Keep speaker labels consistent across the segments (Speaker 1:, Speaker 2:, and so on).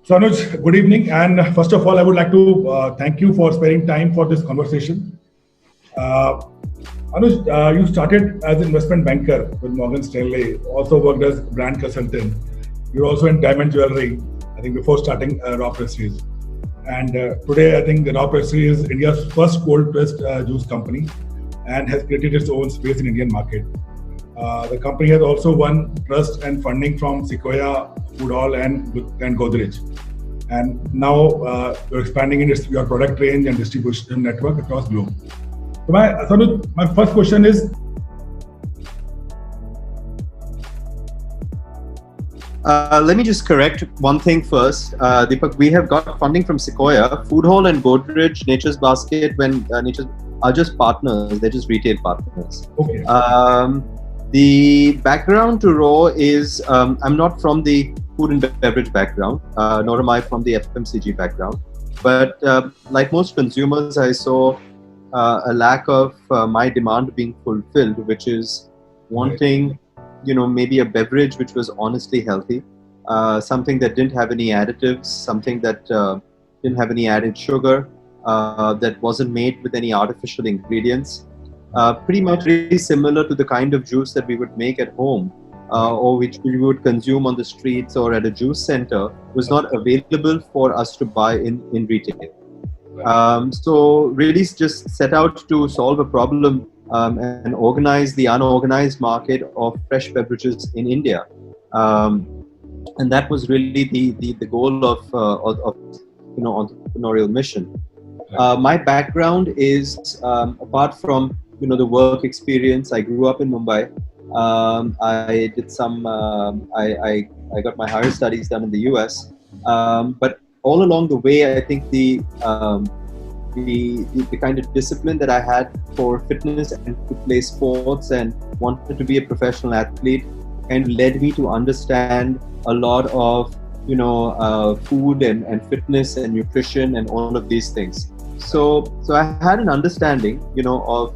Speaker 1: So Anuj, good evening. And first of all, I would like to thank you for sparing time for this conversation. Uh, Anuj, you started as an investment banker with Morgan Stanley, also worked as brand consultant. You're also in diamond jewelry, I think, before starting RAW Pressery. And today, I think the RAW Pressery is India's first cold-pressed juice company and has created its own space in Indian market. The company has also won trust and funding from Sequoia, Food Hall, and Godrej. And now you're expanding in your product range and distribution network across globe. So my first question is.
Speaker 2: Let me just correct one thing first. Deepak, we have got funding from Sequoia, Food Hall and Godrej, Nature's Basket, when Nature's are just partners, they're just retail partners.
Speaker 1: Okay.
Speaker 2: The background to RAW is, I'm not from the food and beverage background, nor am I from the FMCG background. But like most consumers, I saw a lack of my demand being fulfilled, which is wanting, maybe a beverage which was honestly healthy, something that didn't have any additives, something that didn't have any added sugar, that wasn't made with any artificial ingredients. Pretty much really similar to the kind of juice that we would make at home, or which we would consume on the streets or at a juice center, was not available for us to buy in retail. So really just set out to solve a problem and organize the unorganized market of fresh beverages in India. And that was really the goal of entrepreneurial mission. My background is, apart from the work experience, I grew up in Mumbai. I did some. I got my higher studies done in the US. But all along the way, I think the kind of discipline that I had for fitness and to play sports and wanted to be a professional athlete kind of led me to understand a lot of food and fitness and nutrition and all of these things. So I had an understanding of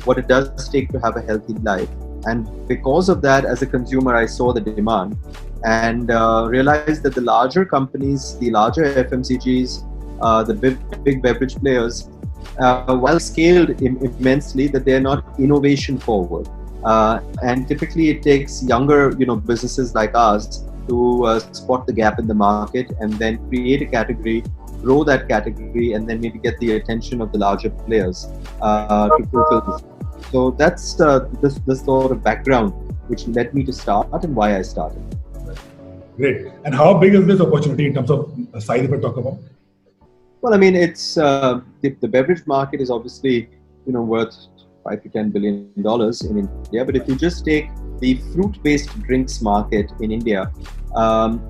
Speaker 2: what it does take to have a healthy life, and because of that, as a consumer, I saw the demand and realized that the larger companies, the larger FMCGs, the big beverage players, while scaled immensely, that they're not innovation forward. And typically it takes younger businesses like ours to spot the gap in the market and then create a category, grow that category, and then maybe get the attention of the larger players to fulfill this. So that's this sort of background which led me to start and why I started.
Speaker 1: Great. And how big is this opportunity in terms of size, if I talk about?
Speaker 2: Well, I mean, it's the beverage market is obviously worth $5 to $10 billion in India. But if you just take the fruit-based drinks market in India,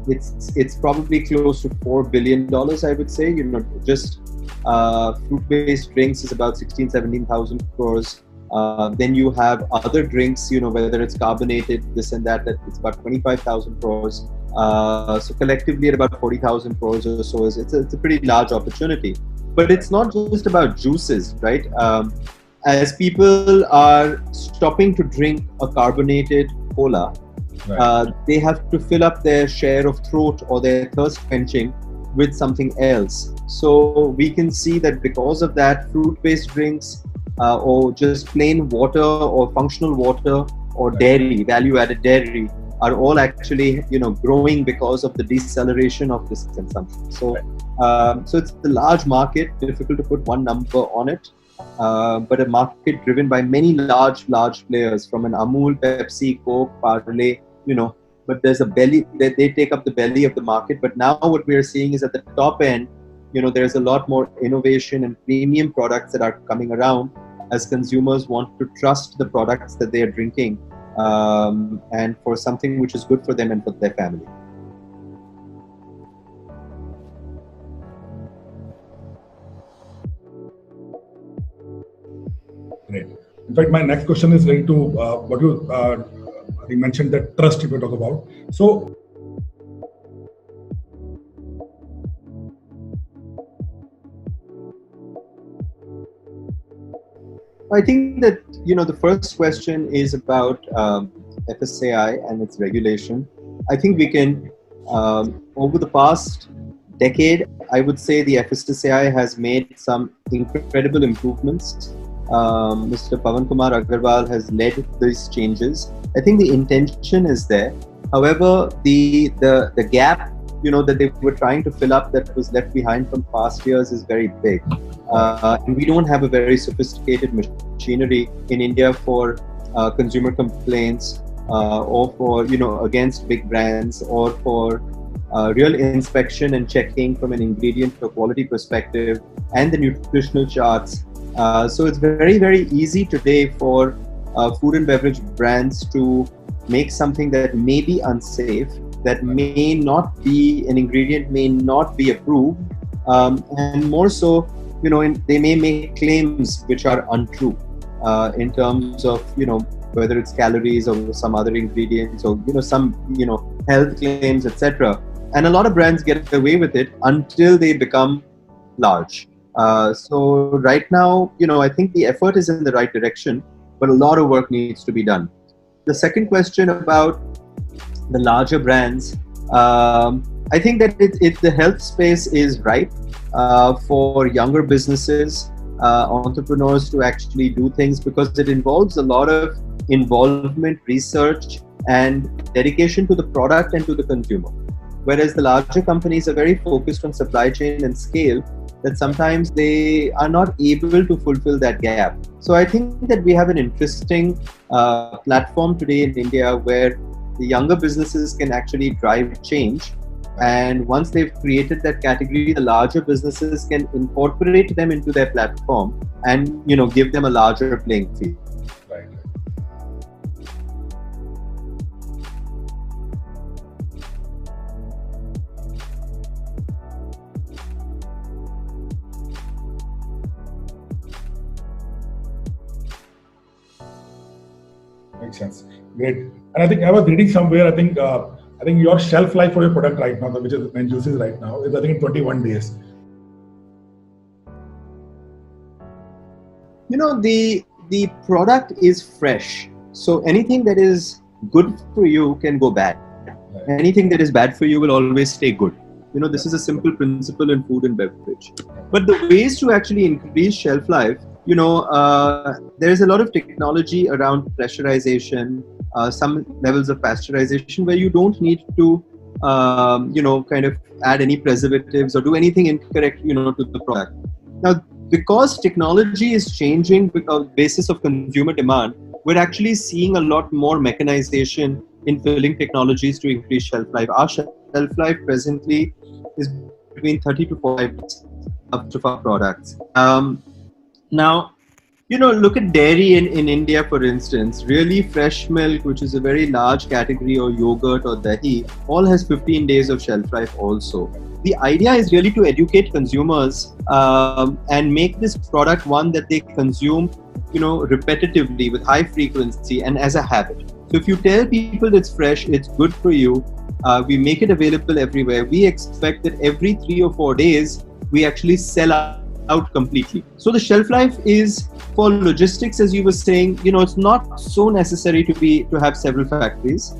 Speaker 2: it's probably close to $4 billion, I would say. Just fruit-based drinks is about 17,000 crores. Then you have other drinks, whether it's carbonated, this and that it's about 25,000 crores. So collectively at about 40,000 crores or so, it's a pretty large opportunity. But it's not just about juices, right? As people are stopping to drink a carbonated cola, they have to fill up their share of throat or their thirst quenching with something else. So we can see that because of that, fruit-based drinks or just plain water or functional water or dairy, value-added dairy, are all actually growing because of the deceleration of this consumption. So it's a large market, difficult to put one number on it. But a market driven by many large players, from an Amul, Pepsi, Coke, Parle, but there's a belly, they take up the belly of the market. But now what we are seeing is at the top end, there's a lot more innovation and premium products that are coming around as consumers want to trust the products that they are drinking, and for something which is good for them and for their family.
Speaker 1: Great. In fact, my next question is related to what you I think mentioned, that trust, if we talk about. So
Speaker 2: I think that the first question is about FSAI and its regulation. I think we can over the past decade, I would say the FSSAI has made some incredible improvements. Mr. Pawan Kumar Agarwal has led these changes. I think the intention is there. However, the gap, that they were trying to fill up that was left behind from past years is very big. And we don't have a very sophisticated machinery in India for consumer complaints or for, against big brands or for real inspection and checking from an ingredient or quality perspective and the nutritional charts. So it's very, very easy today for food and beverage brands to make something that may be unsafe, that may not be, an ingredient may not be approved, and more so, they may make claims which are untrue in terms of, whether it's calories or some other ingredients or, some, health claims, etc. And a lot of brands get away with it until they become large. So right now, I think the effort is in the right direction, but a lot of work needs to be done. The second question about the larger brands, I think that the health space is ripe for younger businesses, entrepreneurs to actually do things, because it involves a lot of involvement, research, and dedication to the product and to the consumer. Whereas the larger companies are very focused on supply chain and scale, that sometimes they are not able to fulfill that gap. So I think that we have an interesting platform today in India where the younger businesses can actually drive change. And once they've created that category, the larger businesses can incorporate them into their platform and, give them a larger playing field.
Speaker 1: Right. Makes sense. Great. And I think I was reading somewhere, I think your shelf life for your product right now, which is men juices right now, is I think in 21 days.
Speaker 2: The product is fresh. So anything that is good for you can go bad. Right. Anything that is bad for you will always stay good. This is a simple principle in food and beverage. But the ways to actually increase shelf life, there's a lot of technology around pressurization, some levels of pasteurization where you don't need to, kind of add any preservatives or do anything incorrect, to the product. Now, because technology is changing because basis of consumer demand, we're actually seeing a lot more mechanization in filling technologies to increase shelf life. Our shelf life presently is between 30 to 45 days of our products. Now, look at dairy in India, for instance. Really fresh milk, which is a very large category, or yogurt or dahi, all has 15 days of shelf life also. The idea is really to educate consumers and make this product one that they consume, repetitively with high frequency and as a habit. So if you tell people it's fresh, it's good for you, we make it available everywhere. We expect that every 3 or 4 days, we actually sell out completely. So the shelf life is for logistics, as you were saying, it's not so necessary to have several factories.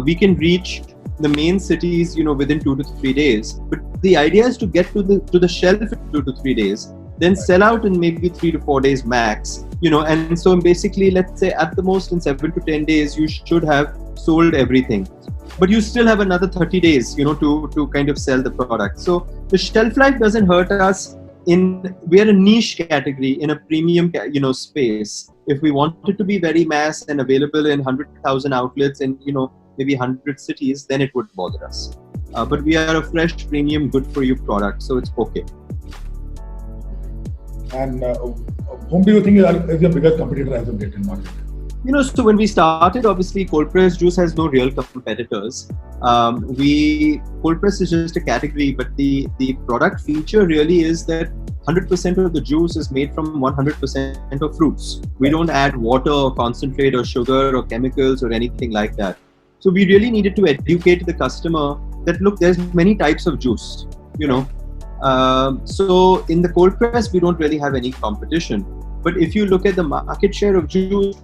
Speaker 2: We can reach the main cities, within 2 to 3 days. But the idea is to get to the shelf in 2 to 3 days, then sell out in maybe 3 to 4 days max. And so basically, let's say at the most in 7 to 10 days, you should have sold everything. But you still have another 30 days, to kind of sell the product. So the shelf life doesn't hurt us. We are a niche category in a premium, space. If we want it to be very mass and available in 100,000 outlets in, maybe 100 cities, then it would bother us. But we are a fresh, premium, good for you product, so it's okay.
Speaker 1: And whom do you think is your biggest competitor as of yet in market?
Speaker 2: So when we started, obviously cold press juice has no real competitors. Cold press is just a category, but the product feature really is that 100% of the juice is made from 100% of fruits. We don't add water or concentrate or sugar or chemicals or anything like that. So we really needed to educate the customer that, look, there's many types of juice, So in the cold press, we don't really have any competition. But if you look at the market share of juice,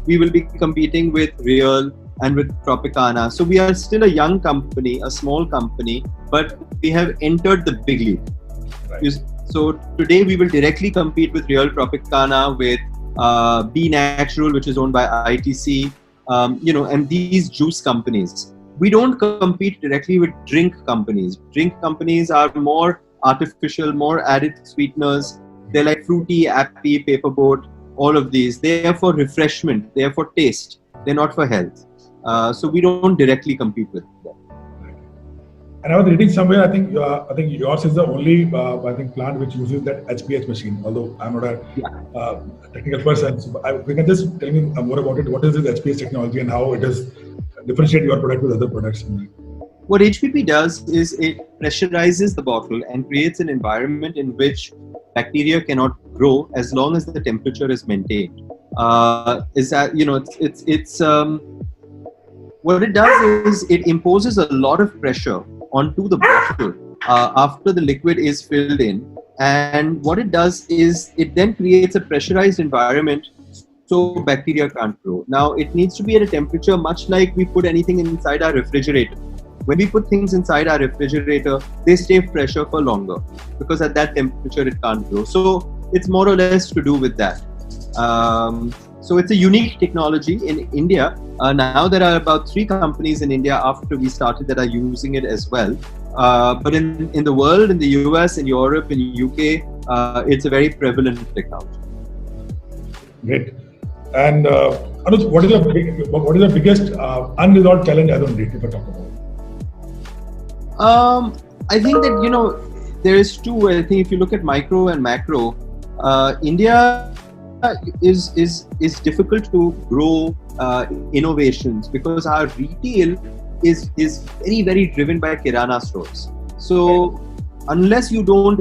Speaker 2: we will be competing with Real, and with Tropicana. So we are still a young company, a small company, but we have entered the big league.
Speaker 1: Right.
Speaker 2: So today we will directly compete with Real Tropicana, with Be Natural, which is owned by ITC, and these juice companies. We don't compete directly with drink companies. Drink companies are more artificial, more added sweeteners. They're like fruity, appy, paperboat, all of these. They are for refreshment. They are for taste. They're not for health. So we don't directly compete with them.
Speaker 1: And I was reading somewhere, I think yours is the only plant which uses that HPH machine. Although I'm not a technical person, so we can just tell me more about it. What is this HPH technology and how it does differentiate your product with other products?
Speaker 2: What HPP does is it pressurizes the bottle and creates an environment in which bacteria cannot grow as long as the temperature is maintained. What it does is it imposes a lot of pressure onto the bottle after the liquid is filled in, and what it does is it then creates a pressurized environment so bacteria can't grow. Now it needs to be at a temperature much like we put anything inside our refrigerator. When we put things inside our refrigerator, they stay fresher for longer because at that temperature it can't grow. So it's more or less to do with that. So it's a unique technology in India. Now there are about 3 companies in India after we started that are using it as well. But in the world, in the US, in Europe, in UK, it's a very prevalent technology.
Speaker 1: Great. And Anuj, what is the biggest unresolved challenge as on date, if I talk about?
Speaker 2: I think that there is 2. I think if you look at micro and macro, India is difficult to grow innovations because our retail is very, very driven by Kirana stores. So unless you don't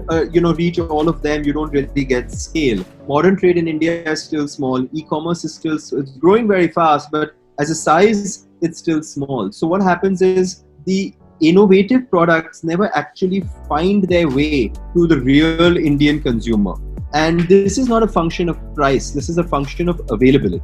Speaker 2: reach all of them, you don't really get scale. Modern trade in India is still small. E-commerce is still, it's growing very fast, but as a size, it's still small. So what happens is the innovative products never actually find their way to the real Indian consumer. And this is not a function of price. This is a function of availability.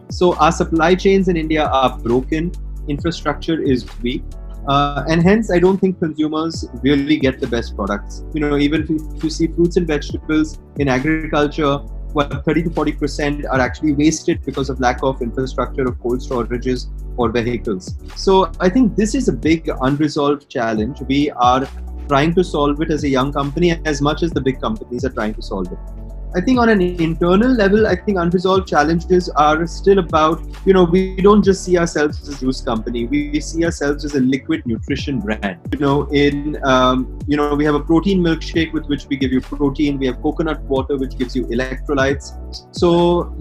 Speaker 2: So our supply chains in India are broken. Infrastructure is weak. And hence, I don't think consumers really get the best products. Even if you see fruits and vegetables in agriculture, 30 to 40% are actually wasted because of lack of infrastructure of cold storages or vehicles. So I think this is a big unresolved challenge. We are trying to solve it as a young company as much as the big companies are trying to solve it. I think on an internal level, I think unresolved challenges are still about, we don't just see ourselves as a juice company. We see ourselves as a liquid nutrition brand. We have a protein milkshake with which we give you protein. We have coconut water, which gives you electrolytes. So,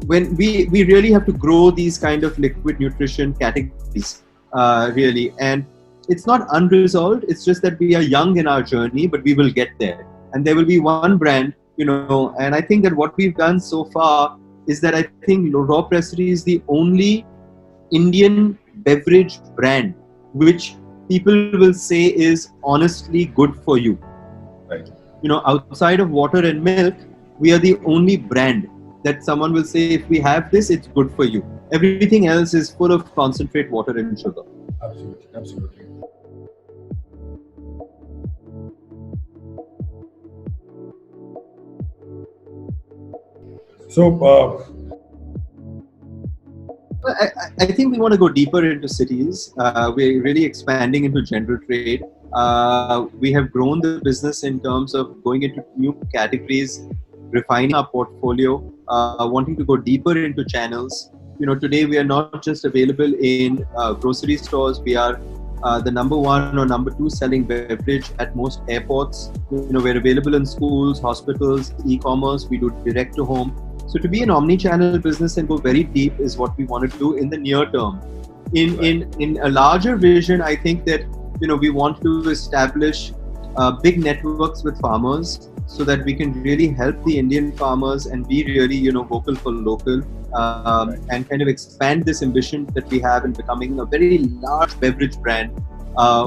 Speaker 2: when we really have to grow these kind of liquid nutrition categories, really. And it's not unresolved. It's just that we are young in our journey, but we will get there. And there will be one brand, and I think that what we've done so far is that I think RAW Pressery is the only Indian beverage brand which people will say is honestly good for you.
Speaker 1: Right.
Speaker 2: Outside of water and milk, we are the only brand that someone will say, if we have this, it's good for you. Everything else is full of concentrate, water and sugar.
Speaker 1: Absolutely. So,
Speaker 2: I think we want to go deeper into cities. We're really expanding into general trade. We have grown the business in terms of going into new categories, refining our portfolio, wanting to go deeper into channels. Today we are not just available in grocery stores. We are the number 1 or number 2 selling beverage at most airports. We're available in schools, hospitals, e-commerce. We do direct to home. So to be an omni-channel business and go very deep is what we want to do in the near term. In a larger vision, I think that we want to establish big networks with farmers so that we can really help the Indian farmers and be really vocal for local and kind of expand this ambition that we have in becoming a very large beverage brand,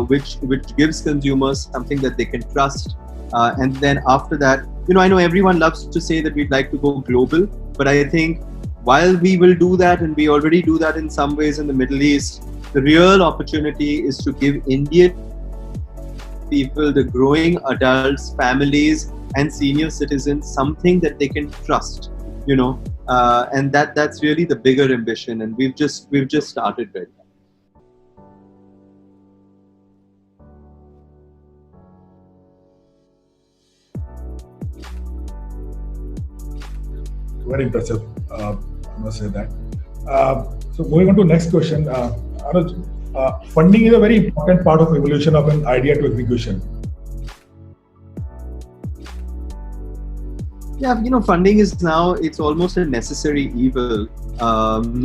Speaker 2: which gives consumers something that they can trust. And then after that, I know everyone loves to say that we'd like to go global, but I think while we will do that, and we already do that in some ways in the Middle East, the real opportunity is to give Indian people, the growing adults, families, and senior citizens something that they can trust, and that's really the bigger ambition, and we've just started right now.
Speaker 1: Very impressive, I must say that. So moving on to next question, Anuj, funding is a very important part of evolution of an idea to execution.
Speaker 2: Yeah, funding is now, it's almost a necessary evil.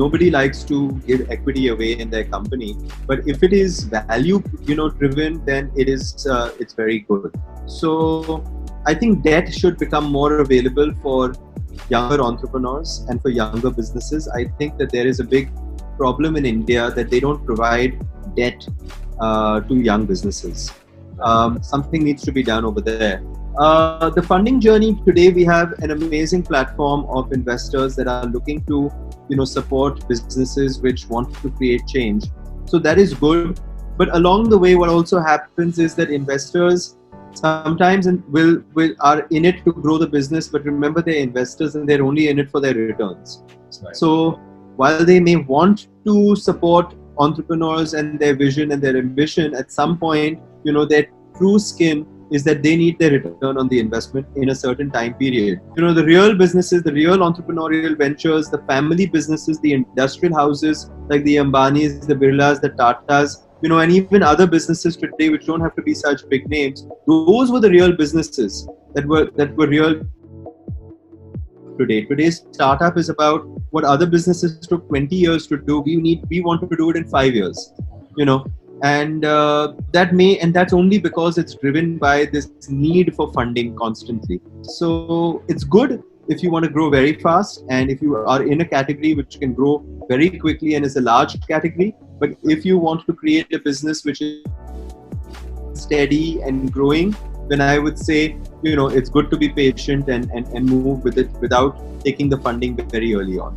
Speaker 2: Nobody likes to give equity away in their company, but if it is value, driven, then it's very good. So I think debt should become more available for younger entrepreneurs and for younger businesses. I think that there is a big problem in India that they don't provide debt to young businesses. Something needs to be done over there. The funding journey today, we have an amazing platform of investors that are looking to, support businesses which want to create change. So that is good. But along the way, what also happens is that investors sometimes are in it to grow the business, but remember, they're investors and they're only in it for their returns. Right. So while they may want to support entrepreneurs and their vision and their ambition, at some point, their true skin is that they need their return on the investment in a certain time period. The real businesses, the real entrepreneurial ventures, the family businesses, the industrial houses like the Ambanis, the Birlas, the Tatas, and even other businesses today which don't have to be such big names, those were the real businesses that were real today. Today's startup is about what other businesses took 20 years to do. We want to do it in 5 years, and that's only because it's driven by this need for funding constantly. So it's good if you want to grow very fast, and if you are in a category which can grow very quickly and is a large category. But if you want to create a business which is steady and growing, then I would say, it's good to be patient and move with it without taking the funding very early on.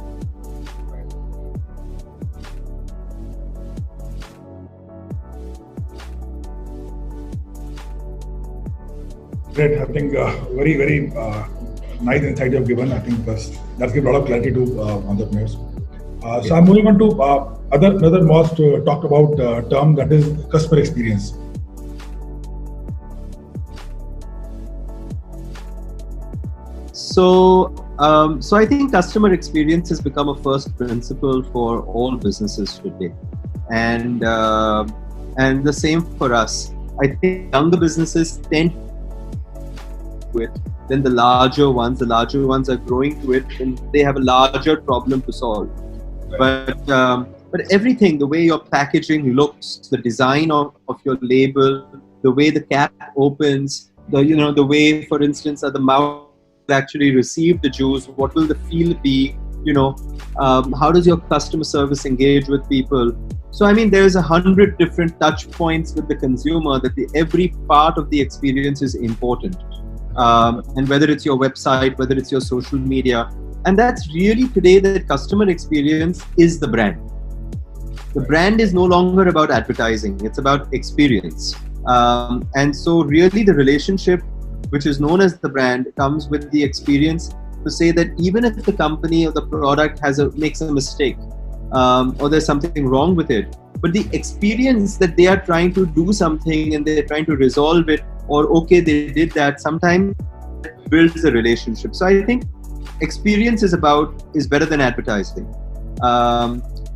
Speaker 1: Great. I think very, very nice insight you have given. I think that's given a lot of clarity to entrepreneurs. So I'm moving on to another most talked about term, that is customer experience.
Speaker 2: So I think customer experience has become a first principle for all businesses today, and the same for us. I think younger businesses tend to it than the larger ones. The larger ones are growing to it, and they have a larger problem to solve. But everything, the way your packaging looks, the design of your label, the way the cap opens, the way, for instance, the mouth actually receive the juice, what will the feel be, how does your customer service engage with people? So, there's 100 different touch points with the consumer, that every part of the experience is important. And whether it's your website, whether it's your social media, and that's really today that customer experience is the brand. The brand is no longer about advertising, it's about experience. And so really the relationship, which is known as the brand, comes with the experience to say that even if the company or the product makes a mistake, or there's something wrong with it, but the experience that they are trying to do something and they're trying to resolve it, or okay, they did that, sometimes builds a relationship. So I think experience is better than advertising.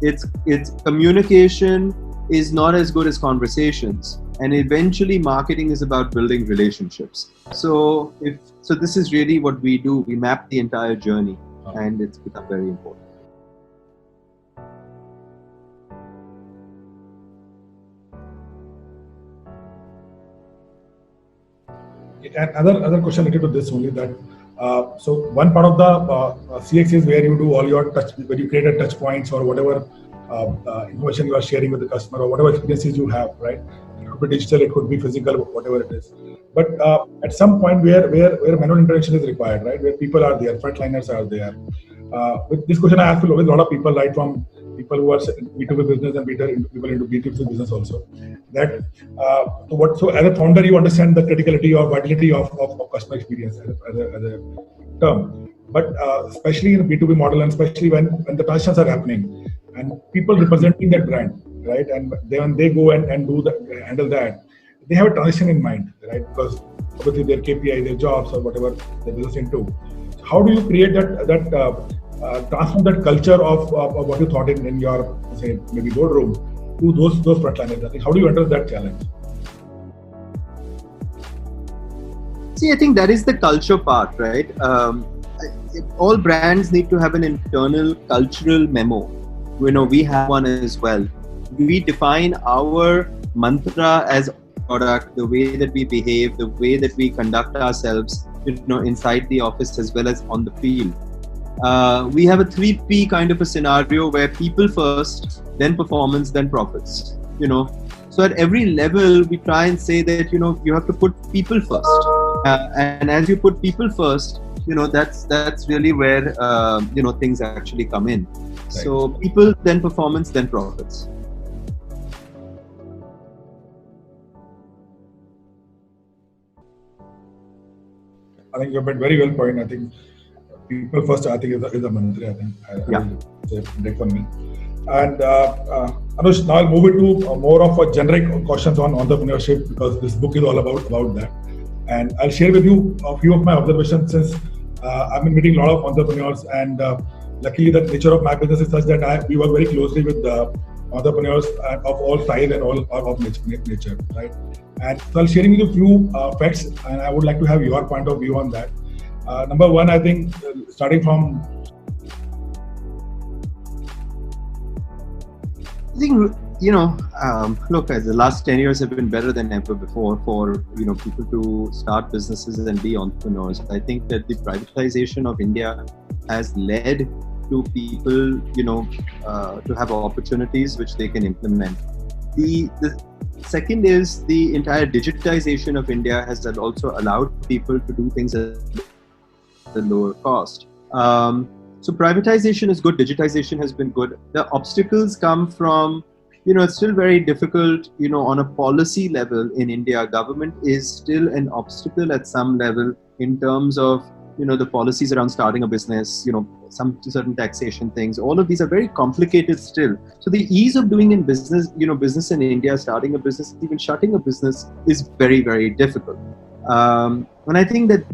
Speaker 2: It's communication is not as good as conversations, and eventually marketing is about building relationships. So this is really what we do. We map the entire journey, and it's become very important.
Speaker 1: And other question related to this only, that so one part of the CX is where you do all your where you create a touch points or whatever information you are sharing with the customer or whatever experiences you have, right? It could be digital, it could be physical, whatever it is. But at some point where manual interaction is required, right? Where people are there, frontliners are there. With this question I ask with a lot of people, right, from people who are B2B business and people into B2C business also. That so as a founder, you understand the criticality or vitality of customer experience as a term. But especially in the B2B model, and especially when the transitions are happening, and people representing that brand, right, and when they go and handle that, they have a transition in mind, right, because obviously their KPI, their jobs, or whatever the business into. So how do you create transform that culture of what you thought in your, say, maybe boardroom to those frontliners? I think, how do you address that challenge?
Speaker 2: See, I think that is the culture part, right? All brands need to have an internal cultural memo. We have one as well. We define our mantra as product, the way that we behave, the way that we conduct ourselves, inside the office as well as on the field. We have a 3P kind of a scenario where people first, then performance, then profits. So at every level, we try and say that you have to put people first, and as you put people first, that's really where things actually come in. Right. So people, then performance, then profits.
Speaker 1: I think you've made very well point. I think people first, I think, is a mantra. I think take for me. And Anuj, now I'll move into more of a generic questions on entrepreneurship, because this book is all about that. And I'll share with you a few of my observations, since I've been meeting a lot of entrepreneurs, and luckily the nature of my business is such that we work very closely with entrepreneurs of all size and all of nature, right? And so I'll sharing with you a few facts, and I would like to have your point of view on that. Number one, I think starting from.
Speaker 2: I think, look, the last 10 years have been better than ever before for, people to start businesses and be entrepreneurs. I think that the privatization of India has led to people, to have opportunities which they can implement. The second is the entire digitization of India has also allowed people to do things at a lower cost. So privatization is good, digitization has been good. The obstacles come from, it's still very difficult, on a policy level in India. Government is still an obstacle at some level in terms of, the policies around starting a business, some certain taxation things. All of these are very complicated still. So the ease of doing in business, business in India, starting a business, even shutting a business is very, very difficult. And I think that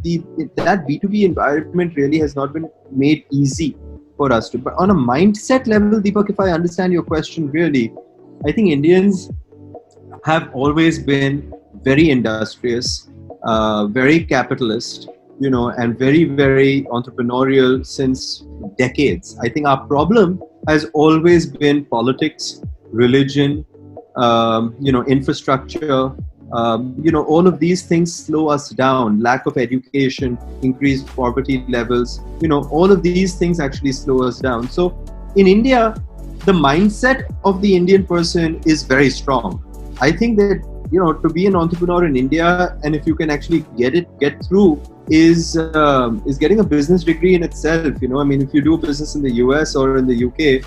Speaker 2: that B2B environment really has not been made easy for us to. But on a mindset level, Deepak, if I understand your question really, I think Indians have always been very industrious, very capitalist, and very, very entrepreneurial since decades. I think our problem has always been politics, religion, infrastructure. All of these things slow us down. Lack of education, increased poverty levels, all of these things actually slow us down. So in India, the mindset of the Indian person is very strong. I think that, to be an entrepreneur in India, and if you can actually get through, is getting a business degree in itself. If you do business in the US or in the UK,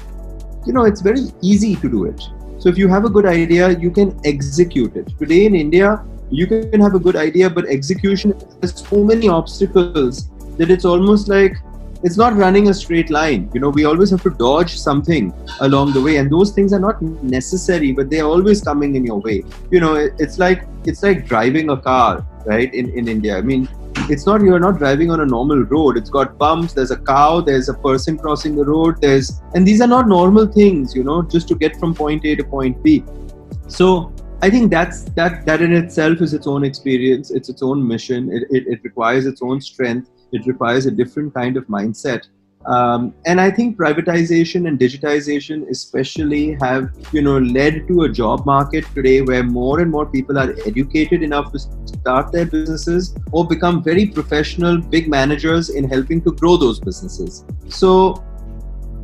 Speaker 2: it's very easy to do it. So if you have a good idea, you can execute it. Today in India, you can have a good idea, but execution has so many obstacles that it's almost like it's not running a straight line. We always have to dodge something along the way, and those things are not necessary, but they're always coming in your way. It's like driving a car, right? In India, you're not driving on a normal road. It's got bumps, there's a cow, there's a person crossing the road, and these are not normal things, just to get from point A to point B. So I think that in itself is its own experience, it's its own mission, it requires its own strength, it requires a different kind of mindset. And I think privatization and digitization especially have, led to a job market today where more and more people are educated enough to start their businesses or become very professional, big managers in helping to grow those businesses. So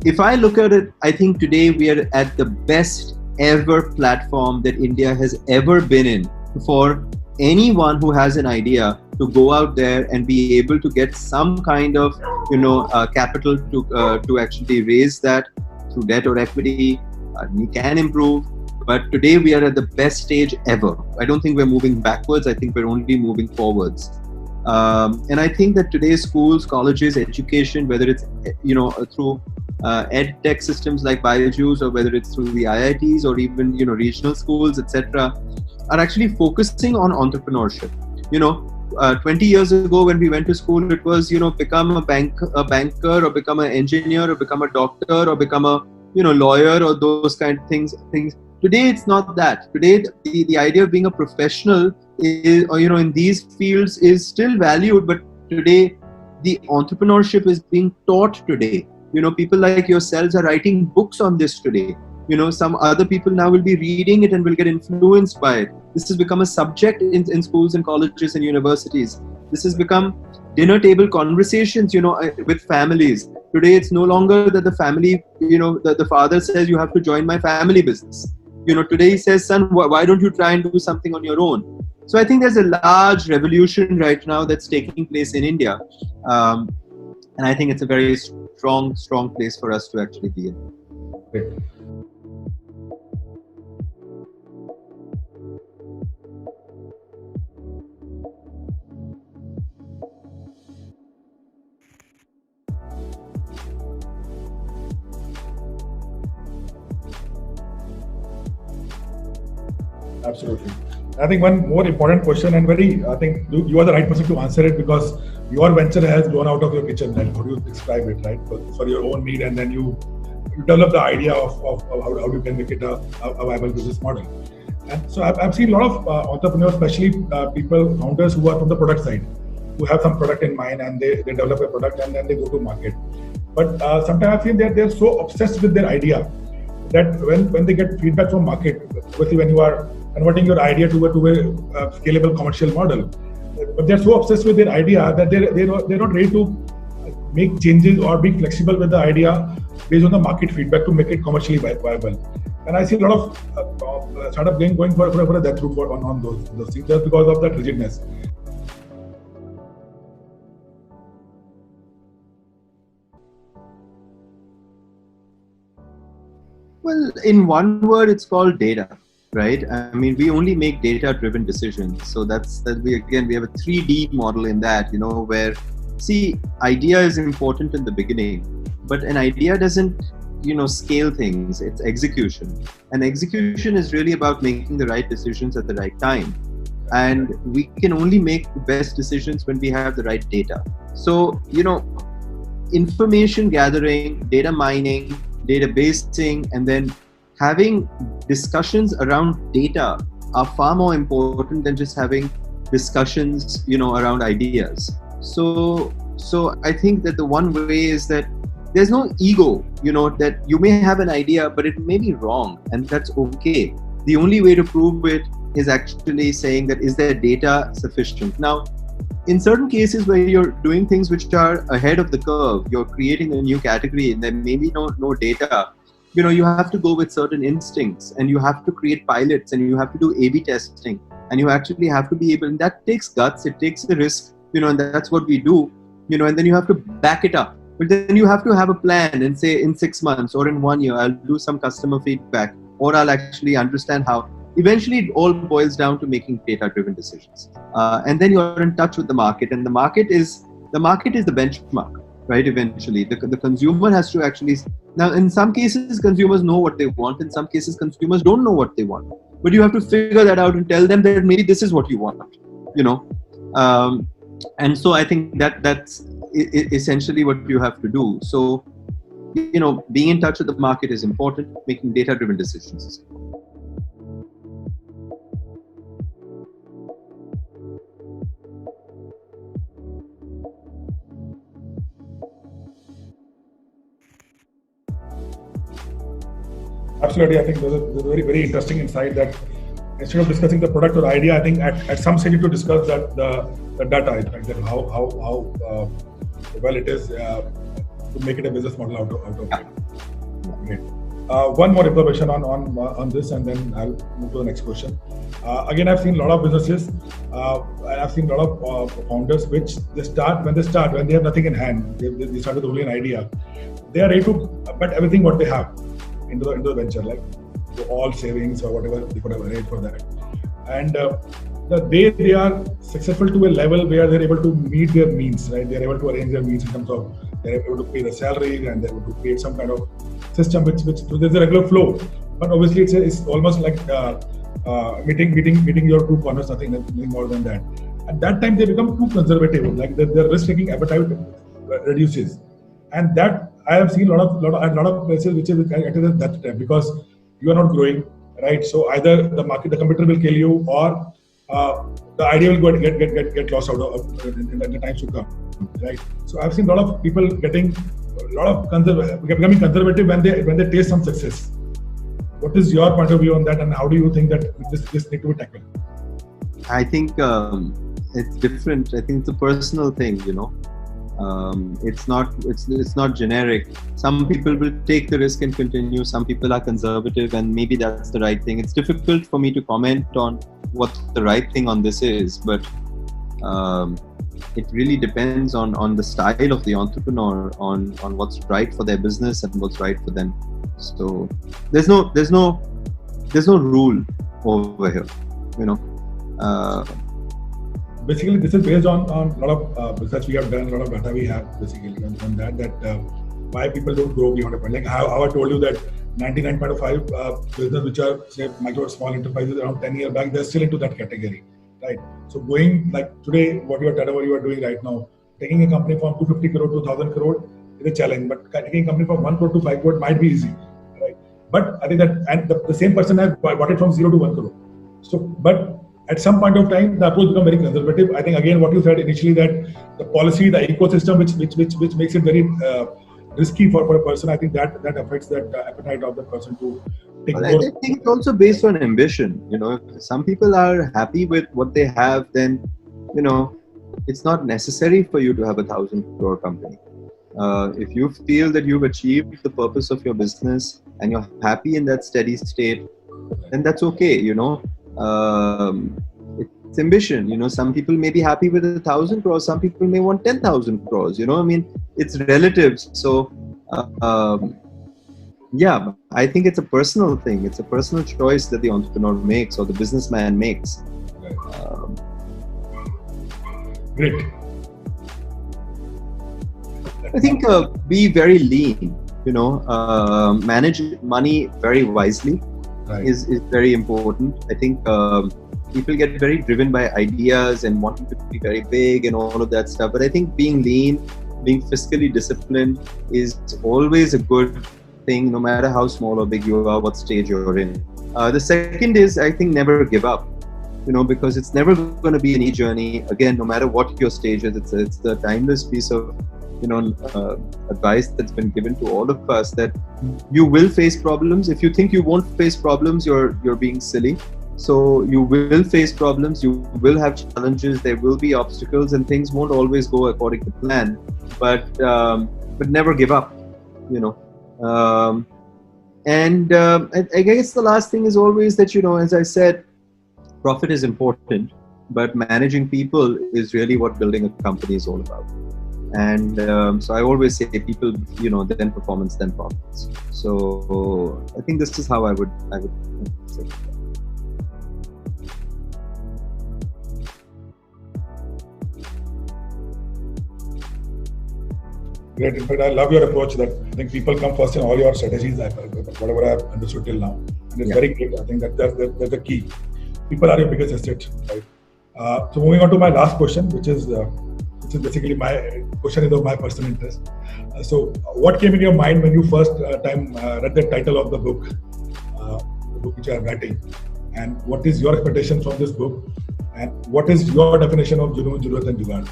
Speaker 2: if I look at it, I think today we are at the best ever platform that India has ever been in for anyone who has an idea to go out there and be able to get some kind of capital to actually raise that through debt or equity. We can improve, but today we are at the best stage ever. I don't think we're moving backwards. I think we're only moving forwards. And I think that today's schools, colleges, education, whether it's through ed tech systems like Byju's, or whether it's through the IITs or even regional schools, etc., are actually focusing on entrepreneurship. 20 years ago when we went to school, it was become a banker, or become an engineer, or become a doctor, or become a lawyer, or those kind of things. Today it's not that. Today the idea of being a professional is, in these fields is still valued, but today the entrepreneurship is being taught today. People like yourselves are writing books on this today. Some other people now will be reading it and will get influenced by it. This has become a subject in schools and colleges and universities. This has become dinner table conversations, with families. Today, it's no longer that the family, the father says, you have to join my family business. Today he says, son, why don't you try and do something on your own? So I think there's a large revolution right now that's taking place in India. And I think it's a very strong place for us to actually be in.
Speaker 1: Great. Absolutely. I think one more important question, and I think you are the right person to answer it, because your venture has grown out of your kitchen. Right? How do you describe it, right? For your own need, and then you develop the idea of how you can make it a viable business model. And so I've seen a lot of entrepreneurs, especially founders who are from the product side, who have some product in mind, and they develop a product and then they go to market. But sometimes I feel that they're so obsessed with their idea that when they get feedback from market, especially when you are converting your idea to a scalable commercial model, but they're so obsessed with their idea that they're not ready to make changes or be flexible with the idea based on the market feedback to make it commercially viable. And I see a lot of startup going for a death route on those things just because of that rigidness.
Speaker 2: Well, in one word, it's called data, right? I mean, we only make data-driven decisions. So we have a 3D model in that, where, see, idea is important in the beginning, but an idea doesn't, scale things. It's execution. And execution is really about making the right decisions at the right time. And we can only make the best decisions when we have the right data. So, information gathering, data mining, databasing, and then having discussions around data are far more important than just having discussions, around ideas. So I think that the one way is that there's no ego, that you may have an idea, but it may be wrong, and that's okay. The only way to prove it is actually saying that, is there data sufficient? Now, in certain cases where you're doing things which are ahead of the curve, you're creating a new category and there may be no data, you have to go with certain instincts, and you have to create pilots, and you have to do A/B testing, and you actually have to be able, and that takes guts, it takes a risk, and that's what we do, and then you have to back it up. But then you have to have a plan and say, in 6 months or in 1 year, I'll do some customer feedback, or I'll actually understand how. Eventually, it all boils down to making data-driven decisions, and then you're in touch with the market, and the market is the benchmark, right? Eventually, the consumer has to actually. Now, in some cases, consumers know what they want. In some cases, consumers don't know what they want. But you have to figure that out and tell them that maybe this is what you want, And so I think that's essentially what you have to do. So, being in touch with the market is important. Making data-driven decisions is important.
Speaker 1: Absolutely, I think there's a very, very interesting insight that instead of discussing the product or idea, I think at some stage you have to discuss that the data, right? That how well it is to make it a business model out of it. Great. One more information on this, and then I'll move to the next question. Again, I've seen a lot of businesses, and I've seen a lot of founders which when they have nothing in hand, they start with only an idea. They are ready to bet everything what they have into the venture, like all savings or whatever they could have arranged for that. And the day they are successful to a level where they're able to meet their means, right? They're able to arrange their means in terms of they're able to pay the salary and they're able to create some kind of system which there's a regular flow. But obviously it's almost like meeting your two corners, nothing more than that. At that time they become too conservative, like their risk-taking appetite reduces, and that I have seen a lot of places which is actually that time, because you are not growing, right? So either the computer will kill you, or the idea will get lost out of in the times to come, right? So I've seen a lot of people becoming conservative when they taste some success. What is your point of view on that, and how do you think that this need to be tackled?
Speaker 2: I think it's different. I think it's a personal thing, it's not generic. Some people will take the risk and continue. Some people are conservative, and maybe that's the right thing. It's difficult for me to comment on what the right thing on this is, but it really depends on the style of the entrepreneur, on what's right for their business and what's right for them. So there's no rule over here,
Speaker 1: Basically, this is based on a lot of research we have done, a lot of data we have basically on that why people don't grow beyond a point. Like how I told you that 99.5 business which are say micro small enterprises around 10 years back, they're still into that category, right? So going like today, what you are doing right now, taking a company from 250 crore to 1,000 crore is a challenge, but taking a company from 1 crore to 5 crore might be easy, right? But I think that, and the same person has bought it from 0 to 1 crore. So, but at some point of time, the approach becomes very conservative. I think again, what you said initially, that the policy, the ecosystem, which makes it very risky for a person. I think that affects that appetite of the person to take more.
Speaker 2: I think it's also based on ambition. If some people are happy with what they have, then it's not necessary for you to have 1,000 crore company. If you feel that you've achieved the purpose of your business and you're happy in that steady state, then that's okay. It's ambition. Some people may be happy with 1,000 crores. Some people may want 10,000 crores. It's relative. So, I think it's a personal thing. It's a personal choice that the entrepreneur makes or the businessman makes.
Speaker 1: Great.
Speaker 2: I think be very lean. Manage money very wisely. Right. is very important. I think people get very driven by ideas and wanting to be very big and all of that stuff. But I think being lean, being fiscally disciplined is always a good thing, no matter how small or big you are, what stage you're in. The second is, I think, never give up. Because it's never going to be an easy journey. Again, no matter what your stage is, it's the timeless piece of advice that's been given to all of us, that you will face problems. If you think you won't face problems, you're being silly. So you will face problems, you will have challenges, there will be obstacles, and things won't always go according to plan. But never give up. I guess the last thing is always that, as I said, profit is important, but managing people is really what building a company is all about. And so I always say people, then performance, then profits. So I think this is how I would say.
Speaker 1: Great. In fact, I love your approach that I think people come first in all your strategies, whatever I have understood till now. And it's very great. I think that's the key. People are your biggest asset, right? So moving on to my last question, which is basically my question is of my personal interest. So what came in your mind when you first time read the title of the book which I am writing, and what is your expectation from this book, and what is your definition of Junoon, Jarurat and Jugaad?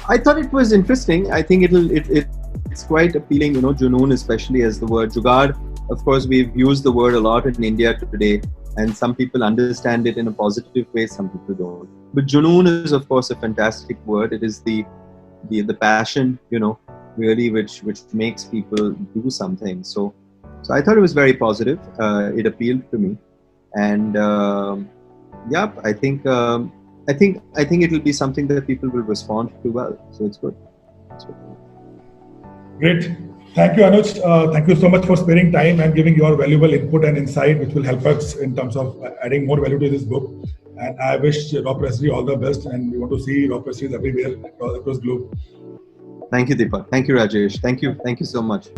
Speaker 2: I thought it was interesting. I think it's quite appealing, Junoon, especially as the word. Jugaad, of course, we've used the word a lot in India today, and some people understand it in a positive way, some people don't. But Junoon is, of course, a fantastic word. It is the passion, really, which makes people do something. So So I thought it was very positive. It appealed to me, and I think it will be something that people will respond to well. So it's good.
Speaker 1: Great. Thank you, Anuj. Thank you so much for sparing time and giving your valuable input and insight, which will help us in terms of adding more value to this book. And I wish RAW Pressery all the best, and we want to see RAW Presseries everywhere across globe.
Speaker 2: Thank you, Deepak. Thank you, Rajesh. Thank you so much.